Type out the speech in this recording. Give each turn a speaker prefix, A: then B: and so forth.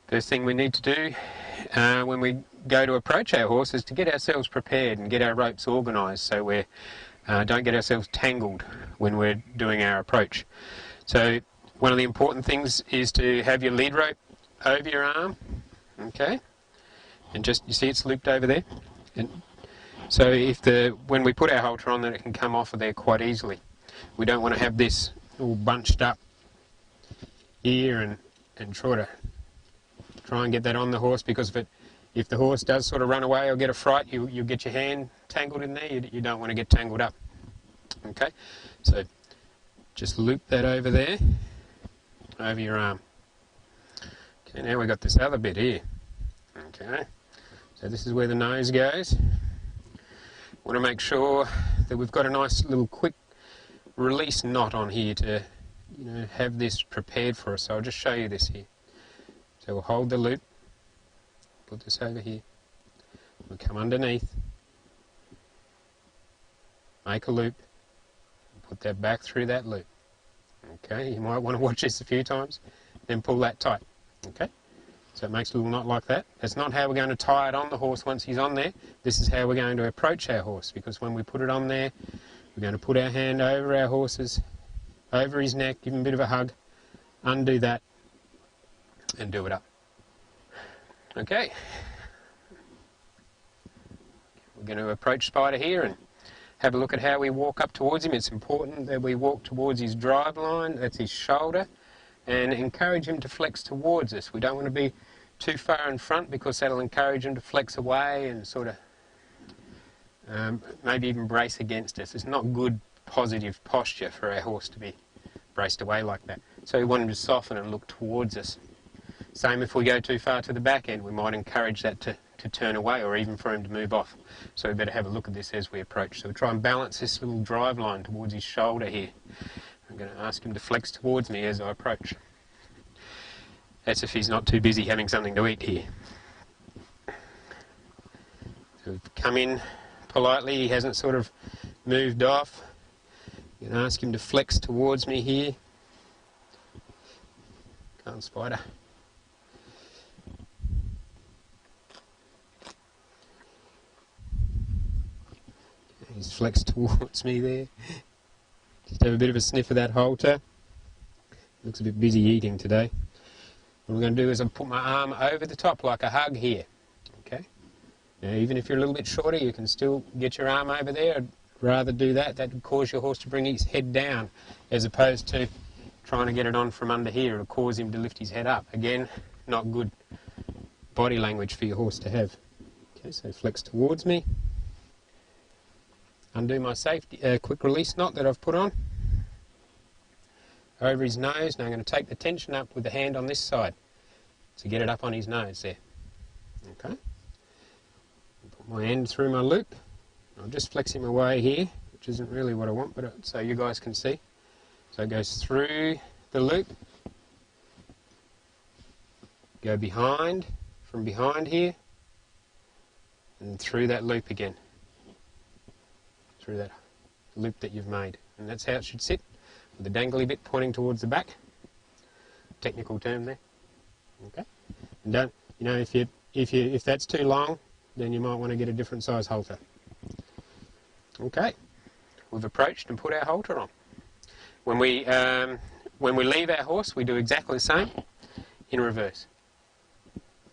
A: First thing we need to do when we go to approach our horse is to get ourselves prepared and get our ropes organised so we don't get ourselves tangled when we're doing our approach. So one of the important things is to have your lead rope over your arm, okay, and just, you see it's looped over there, and so when we put our halter on, then it can come off of there quite easily. We don't want to have this all bunched up here and try and get that on the horse, because if the horse does sort of run away or get a fright, you'll get your hand tangled in there. You don't want to get tangled up. Okay, so just loop that over there, over your arm. Okay, now we've got this other bit here. Okay, so this is where the nose goes. Want to make sure that we've got a nice little quick release knot on here to have this prepared for us. So I'll just show you this here. So we'll hold the loop, put this over here, we'll come underneath, make a loop, and put that back through that loop. Okay, you might want to watch this a few times, then pull that tight. Okay, so it makes a little knot like that. That's not how we're going to tie it on the horse once he's on there. This is how we're going to approach our horse, because when we put it on there, we're going to put our hand over our horse's, over his neck, give him a bit of a hug, undo that, and do it up. Okay, we're going to approach Spider here and have a look at how we walk up towards him. It's important that we walk towards his drive line, that's his shoulder, and encourage him to flex towards us. We don't want to be too far in front, because that'll encourage him to flex away and sort of maybe even brace against us. It's not good positive posture for our horse to be braced away like that. So we want him to soften and look towards us. Same if we go too far to the back end, we might encourage that to turn away, or even for him to move off. So we better have a look at this as we approach. So we try and balance this little drive line towards his shoulder here. I'm going to ask him to flex towards me as I approach. That's if he's not too busy having something to eat here. So we've come in politely, he hasn't sort of moved off. I'm going to ask him to flex towards me here. Come on, Spider. He's flexed towards me there. Just have a bit of a sniff of that halter. Looks a bit busy eating today. What I'm going to do is I'll put my arm over the top like a hug here. Okay. Now, even if you're a little bit shorter, you can still get your arm over there. I'd rather do that. That would cause your horse to bring his head down, as opposed to trying to get it on from under here. It'll cause him to lift his head up. Again, not good body language for your horse to have. Okay, so flex towards me. Undo my safety, quick release knot that I've put on over his nose. Now I'm going to take the tension up with the hand on this side to get it up on his nose there. Okay. Put my end through my loop. I'm just flexing my way here, which isn't really what I want, but so you guys can see. So it goes through the loop, go behind, from behind here, and through that loop again. Through that loop that you've made, and that's how it should sit, with the dangly bit pointing towards the back. Technical term there. Okay, and don't, if that's too long, then you might want to get a different size halter. Okay, we've approached and put our halter on. When we leave our horse, we do exactly the same in reverse.